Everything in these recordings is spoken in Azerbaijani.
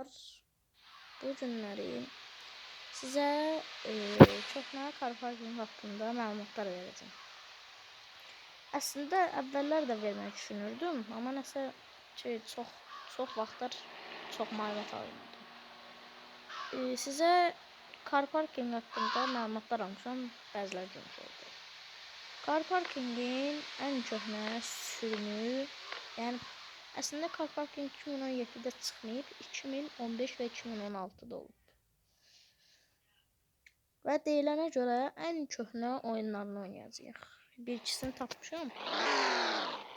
Bu günləri sizə köhnə car parking haqqında məlumatlar verəcəm. Əslində əvvəllər də vermək düşünürdüm, amma nəsə çox vaxtlar çox məlumat almadım. Sizə car parking haqqında məlumatlar almışam, bəziləri görmüş oldu. Car parkingin ən köhnə sürümü, yəni əslində car parking 2017-də çıxmayıb, 2015 və 2016-da olub. Və deyilənə görə ən köhnə oyunlarını oynayacağıq. Bir-ikisini tapmışam.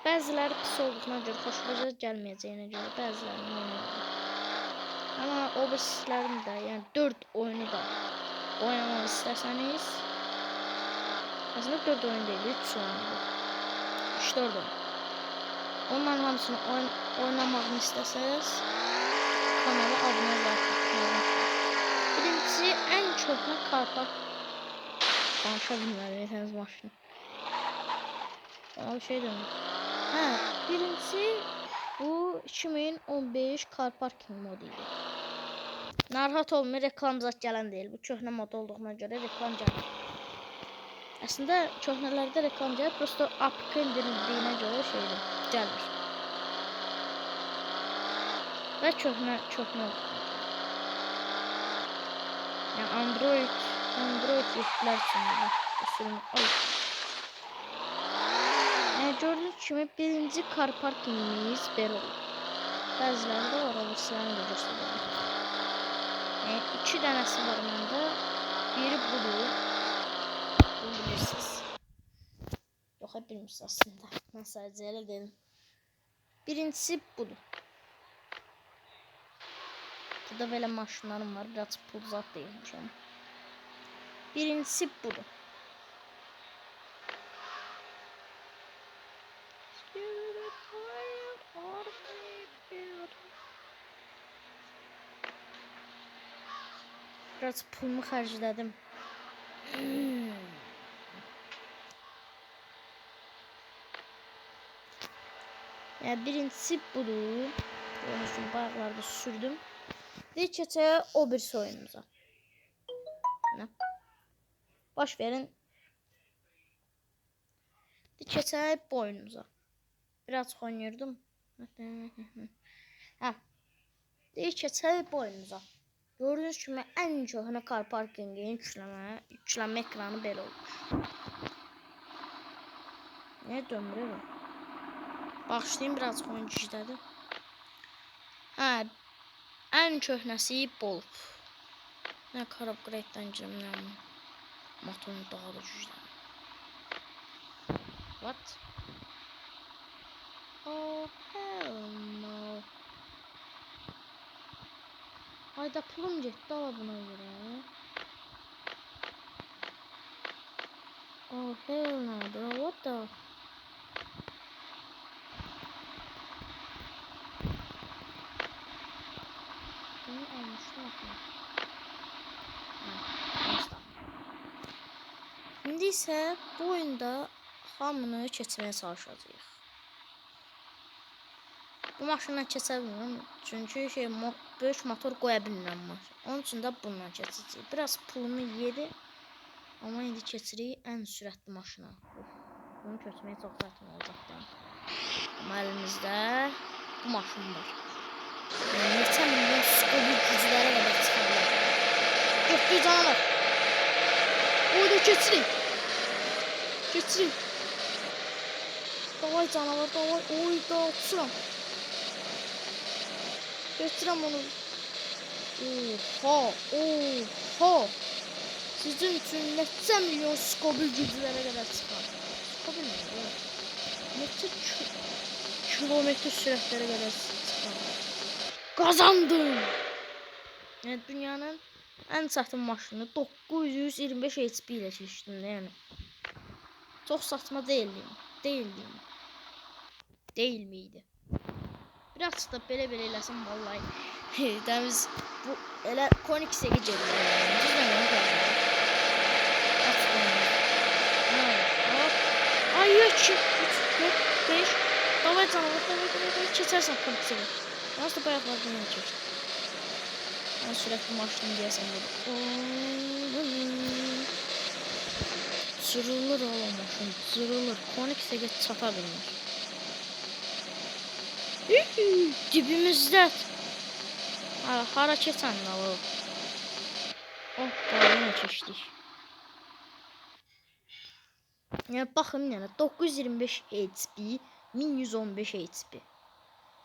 Bəziləri pis olduğuna görə, xoşumuza gəlməyəcəyinə görə bəzilərini oynayacağım. Amma o birislərini də, yəni 4 oyunu da oynamaq istəsəniz, aslında 4 oyun deyil, 3 oyundur. 3-4 oyun. Onların hamısını oynamağını istəsəniz, kanala abunə olmayı. Birincisi, ən köhnə car park danışa bilmədiniz maşını. Ona bir şey dedim. Birincisi bu 2015 car parking modu idi. Narahat olmayın, reklam zat gələn deyil. Bu köhnə mod olduğuna görə reklam gəlir. Əslində köhnələrdə reklam gəlir, prosto APK indirildiyinə görə şeydir, gəlir. Və köhnə yəni Android yüklər üçün bu sürümü. Gördüyünüz kimi birinci car parkingimiz belə olur. Bəziləri də var, o silahını da göstərirəm. 2 dənəsi var məndə. Biri budur. Bunu bilirsiniz. Yox, bilmirsiniz aslında. Mən sadəcə elə dedim. Birincisi budur. Burada belə maşınlarım var. Biraz pul zat deyilmişəm. Birincisi budur. Biraz pulumu xərclədim. Yəni birincisi budur. Görürsün, bayaqlarda sürdüm. Və keçək o birisi oyunumuza. Baş verin. Keçək bu oyunumuza. Biraz oynayırdım. Keçək bu oyunumuza. Gördüğünüz kimi ən köhnə car parkingin yüklənmə ekranı belə olmuş. Niyə dönmür bu? Başlayayım, biraz oyun işlədim. Ən köhnəsi bu olub. Nə car upgrade-dən girim, motorunu daha da güclədim. What? Oh hell no. Ayda pulum getdi buna görə. Oh hell no bro, what the? Bunu almışlar mı? İndi isə bu oyunda hamını keçməyə çalışacağıq. Bu maşından keçə bilmirəm, çünki böyük motor qoya bilmirəm maşın. Onun üçün də bununla keçəcəyik. Biraz pulumu yedi, amma indi keçirik ən sürətli maşına. Bunu keçməyə çox çətin olacaqdır. Amma əlimizdə bu maşın var. Neçə milyon skobil güclərə qədər çıxa bilər. Getdik canavar. Oyda keçirik. Keçirik. Davay canavar, davay. Oyda uçuram. Geçirəm onu. Oha. Sizin üçün neçə milyon skobil güclərə qədər çıxar. Skobil mi? Neçə kilometr sürətlərə qədər çıxar. Kazandım. Yəni dünyanın ən çətin maşını 925 HP ilə keçdim, yəni. Çox saçma deyildi. Deyil miydi? Biraz da belə eləsəm vallahi. Dəmiz bu elə Koenigsegə gedir. Ay 2 3 4 5. Davay canavar, davay keçərsən Koenigsegə. Nasıl bayaqlardan keçdim. ən sürətli maşın deyəsən budur. Cırılır o maşın, cırılır. Koenigsegə çata bilmir. Dibimizdə. Hara keçən qalıb? Hoppa, yenə keçdik. Yəni baxın yenə 925 HP, 1115 HP.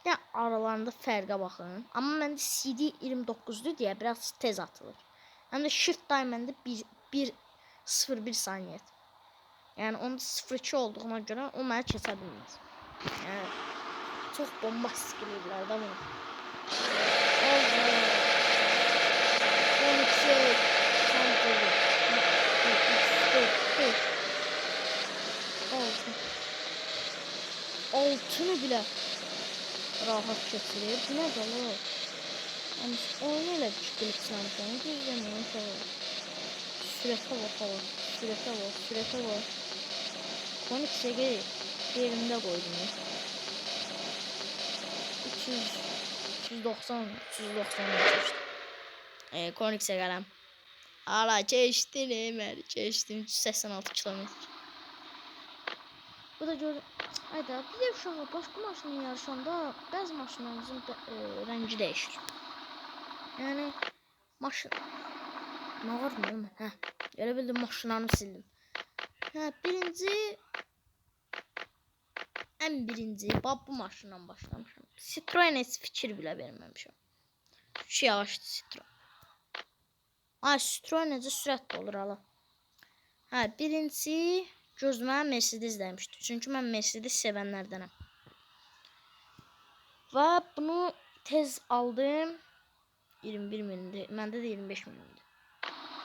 Yəni aralarında fərqə baxın. Amma məndə CD 29-dur deyə biraz tez atılır. Həm də shift time məndə 1.01 saniyə. Yəni onda 0.2 olduğuna görə o mənə keçə bilməz. Yəni çox bombastik eləyirlər də bunu. Altını bile rahat keçirir. Bu ne olur? Yani oyunu elə qiliqləmişəm. Düzdəməyəm falan. Sürətə bax. Sürətə bax. Koenigsegə yerində qoydum. 390 keçdim. Koenigsegə gələm. Hala keçdim, Ömər. Keçdim 386 kilometr. Bu da gördüm. Hayda, bir de uşağı başka maşının yarışanda bazı maşınlarımızın rengi değişir. Yani maşın... Ne var mı? Heh, elə bildim maşınlarını sildim. Hə, birinci, bu maşından başlamışam. Citroen heç fikir bilə verməmişəm. Şu yavaşdı Citroen. Ay, Citroen necə sürətli olur hala. Hə, birinci... Gözümə Mercedes demişdi. Çünki mən Mercedes sevənlərdənəm. Və bunu tez aldım. 21 mindir. Məndə də 25 mindir.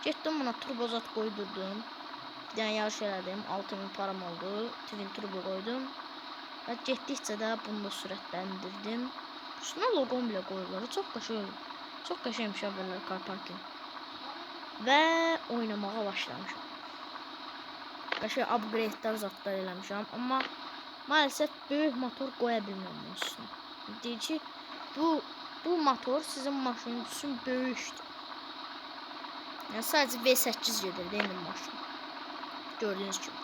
Getdim buna turbozat qoydurdum. Bir dənə yarış elədim. 6000 param oldu. Twin turbo qoydum. Və getdikcə də bunu da sürətləndirdim. Üstünə loqom bile qoyurlar. Çox qəşəng. Çox qəşəngmiş haberlər car parking. Və oynamağa başlamışam. Şey upgrade'lər zatlar eləmişəm, amma maalesef böyük motor qoya bilmirəm bunun üstünə. Deyir ki, bu motor sizin maşının üçün böyükdür. Yəni sadəcə V8 gedir deyil maşın. Gördüyünüz kimi.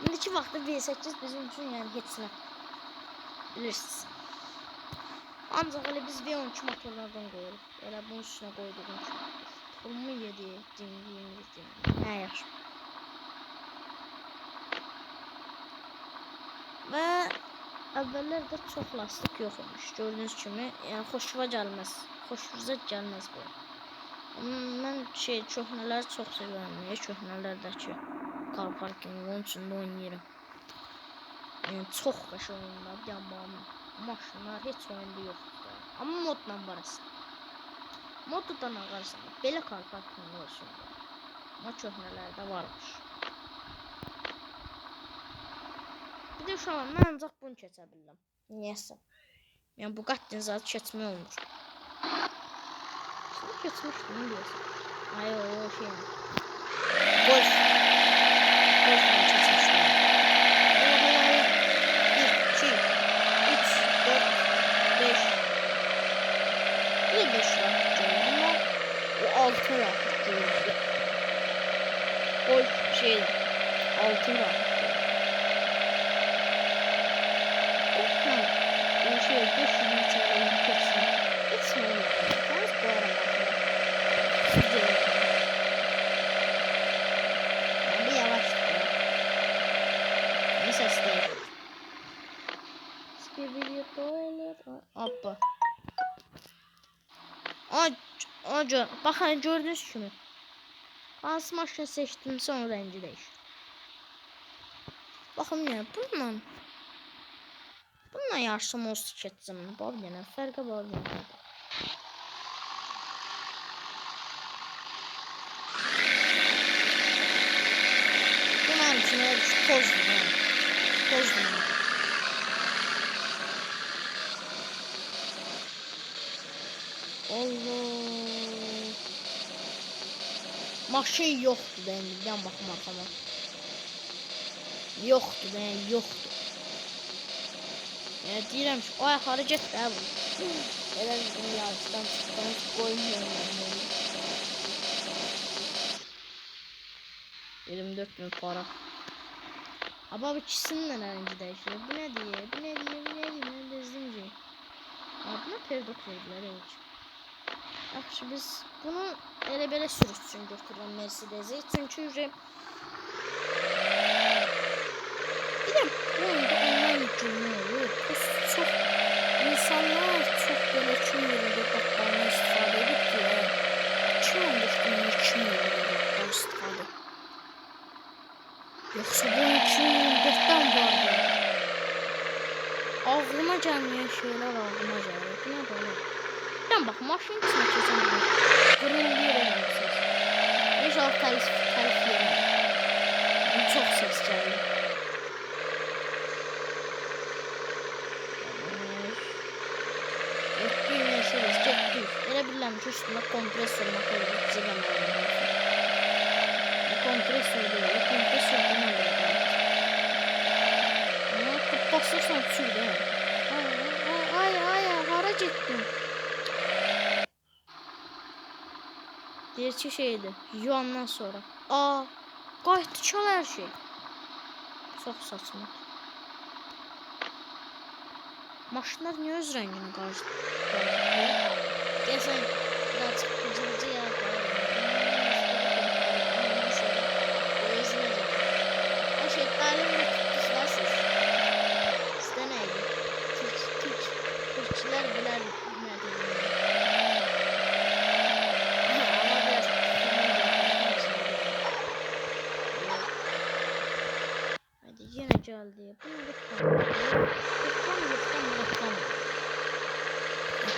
İndiki vaxtda V8 bizim üçün yəni heç nə bilirsiniz. Ancaq elə biz V12 motorlardan qoyuruq. Elə bunun üstünə qoyduğum üçün. Pulumu yedi, dinliyim. Hə, yaxşı. Və əvvəllər çox lastik yox olmuş. Gördüyünüz kimi, yəni xoşuma gəlməz. Xoşunuza gəlməz bu. Mən köhnələri çox sevirəm. Köhnələrdəki car parking onun üçün də oynayıram. Yəni çox qəşəng oyunlar, yanmağım. Maşınlar heç oyunda yoxdur. Amma modla var əslində. Moddan ağarsan, belə car parking olsun. Amma köhnələrdə varmış. Bir de şu an mən ancaq bunu keçə bilirəm. Niyəsə. Yəni bu Bugatti'nin zaten keçmək olmur. Şimdi keçmişdim, ne diyorsun? Ay o şey. Golf. Golf'la keçmişdim. Allah. 1, 2, 3, 4, 5. Bu da 5 rahat görüyor ama o 6 rahat görüyor. Golf şey 6 rahat. Şey 500 metreden keçsin. Hiç mi olur? Biraz bu arada. Yani bir yavaş tutuyor. Bir ses değil. Skibidi toilet. Hoppa. Acı. Bakın gördünüz kimi. Hansı maşını seçtim sonra rengi değişir. Bakın ya bununla. Bununla yarışım olsun keçsəm. Bax yenə fərqə var yenə. Bu mənim üçün tozdur. Tozdur. Allah. Maşın yoxdur da indi. Yan baxım arxama. Yoxdur da, yoxdur. Ya deyirəm ki, o ayaqları get də bu. Elə bizim yarışdan çıxdan qoymuyorum 4000 para. Ama bu ikisinin önce değişiyor. Bu ne diye? Bu ne diye? Bu ne diye? Ben de izleyeceğim. Buna perdok verdiler evet. Yaxşı biz bunu elə belə sürüş üçün götürürəm Mercedesi. Çünki bir de bu oyunda online yükümlü olur. Çok insanlar çok böyle 2 milyon dakikadan istifadə edib ki, 2 milyon istifadə. Yoksa bu 2024'ten vardı. Ağlıma gelmeyen şeyler ağlıma geliyor. Bu ne böyle? Ben bak maşın içine keçen gibi. Kırıldı yere ses. İnşallah telif yerim. Çok ses geldi. Ettiğim Mercedes getdik. Elə bilirəm ki üstüne kompresoruna koyup zıgam aldım. Kompresör değil. Kompresör buna böyle. Basırsan sür de. Ay hara gittin? Gerçi şeydi. Yuandan sonra. Qayıtdı çal her şey. Çok saçma. Maşınlar niye öz rengini qarşıdı? Gəlsən birazcık bıcı yaratlar. O şey talimle tutmuşlar siz. Sizde neydi? Türkçüler bilir ne dediğini. Ama biraz hadi yine geldi. Bunu lütfen. Lütfen.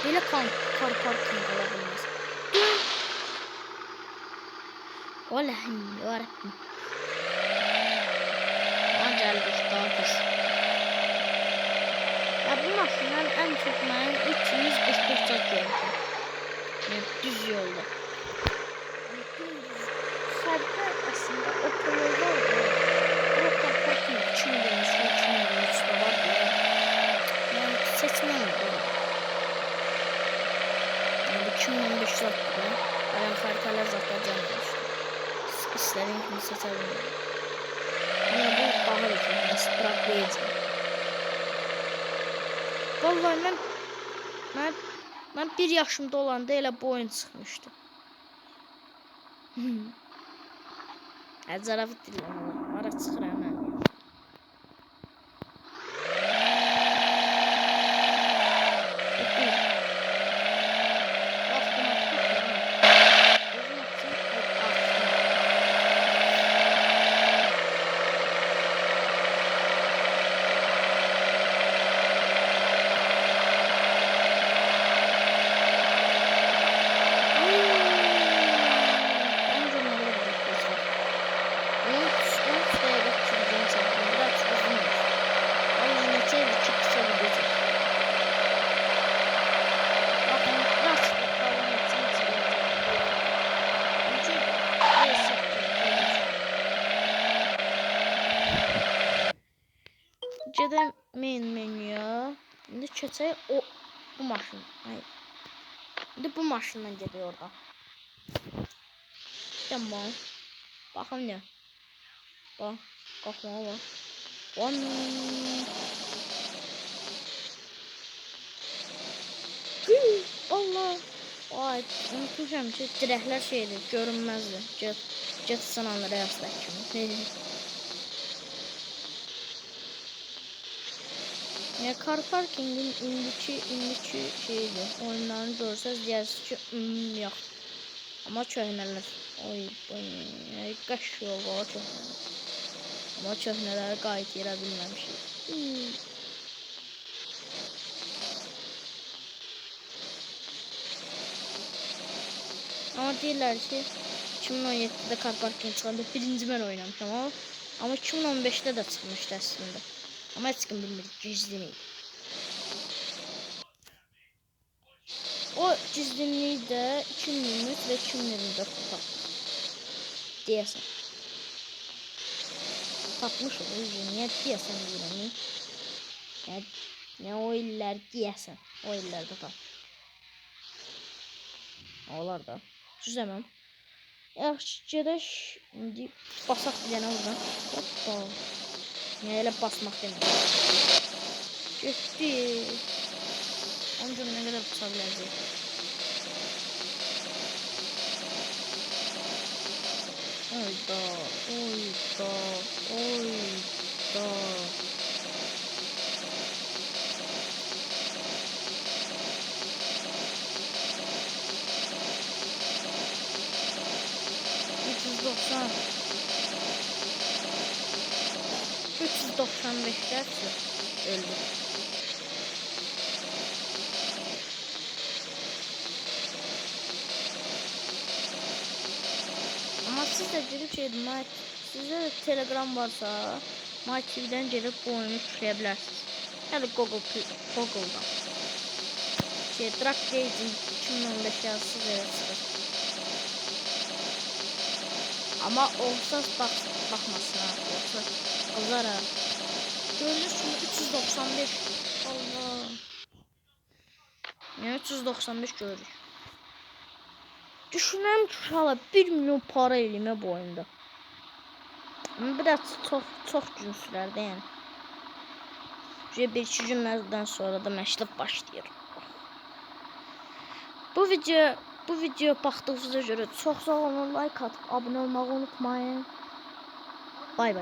Böyle kar parking olabilmez. Allah'ım yarabbim. Geldik daha pis. Ya bu maşından en çok benim 345 saat görmüşüm. Yani düz yolda. Şarkı aslında otoyolda oluyor. Orada parking için demiş, da var diye. Yani seçme oldu. Yani 2015 saat gibi. Ben haritalar zaten canlımıştım. İstediğim gibi seçebilirim. Ama bu bahar için stratejik. Vallahi ben 1 yaşımda olanda elə bu oyun çıxmışdı. Zarafet dilləmə. Ara çıxır həmən. Gedəm main menüyə. İndi keçək bu maşın. Hayır. İndi bu maşından gediyor orada. Tamam. Baxın ne? Bax, qalxmağa bax. Allah. Ay, unutmuşam ki dirəklər şeydir, görünməzdir. Get sananlara yaslar kimi. Ya car parkingin indiki şeydi. Oyunlarını görsəz deyərsiniz ki, yox. Amma köhnələr. Oy, qaş yol var köhnələr. Amma köhnələri qayıt yerə bilməmişik. Ama deyirlər ki 2017'de car parking çıxanda birinci mən oynamışam ama 2015'te de çıxmışdı aslında. Ama heç kim bilmir, gizlini. O gizliliği de 2023 ve 2024'te tapdı. Deyəsən. Tapmışım o yüzden niye deyəsən deyirəm. Yani ne o iller deyəsən. O illerde tapmış. Onlar da. Düzəməm. Yaxşı gedək. İndi basaq bir dənə oradan. Hoppa. Niyə elə basmaq demək. Getdi. Onun üçün nə qədər pısa biləcək. Oyda, oyda, oyda. %90. 395 dersi öldü. Ama siz de gelip sizde de Telegram varsa My TV'den gelip bu oyunu yükleyebilirsiniz. Yani Google'dan. Drag Racing 2015 yazısız evet çıkır. Ama olsa bakmasın ha. Yoksa kızar ha. Görüyorsunuz 395. Allah. Yani 395 görürük. Düşünürüm ki uşaqlar 1 milyon para eləyimə bu oyunda. Ama biraz çox gün sürer də yəni. Bir-iki günlərdən sonra da məşqlə başlayır. Bu video baxdığınıza görə çox sağ olun, like atıb abunə olmağı unutmayın. Bay bay.